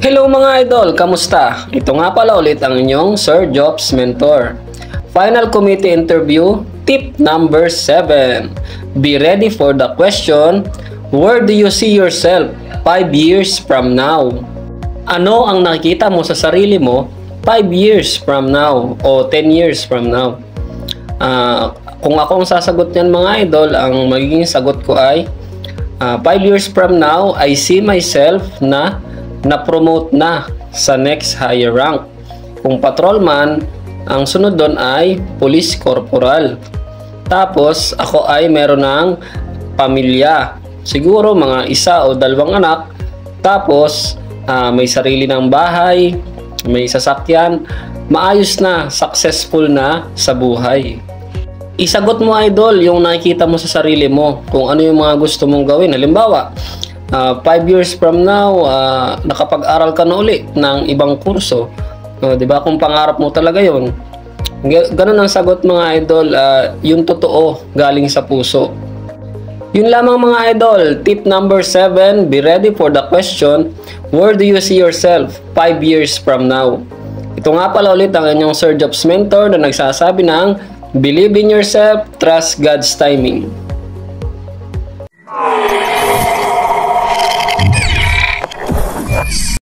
Hello mga idol, kamusta? Ito nga pala ulit ang inyong Sir Jobs Mentor. Final committee interview, tip number 7. Be ready for the question, where do you see yourself 5 years from now? Ano ang nakikita mo sa sarili mo 5 years from now o 10 years from now? Kung ako ang sasagot niyan mga idol, ang magiging sagot ko ay 5 years from now, I see myself na-promote na sa next higher rank. Kung patrolman, ang sunod doon ay police corporal. Tapos, ako ay meron ng pamilya. Siguro mga 1 o 2 anak. Tapos, may sarili ng bahay, may sasakyan. Maayos na, successful na sa buhay. Isagot mo idol yung nakikita mo sa sarili mo. Kung ano yung mga gusto mong gawin. Halimbawa, 5 years from now, nakapag-aral ka na uli ng ibang kurso. Diba? Kung pangarap mo talaga yon, ganun ang sagot mga idol, yung totoo galing sa puso. Yun lamang mga idol. Tip number 7, be ready for the question, where do you see yourself 5 years from now? Ito nga pala ulit ang inyong Sir Jobs Mentor na nagsasabi ng, believe in yourself, trust God's timing.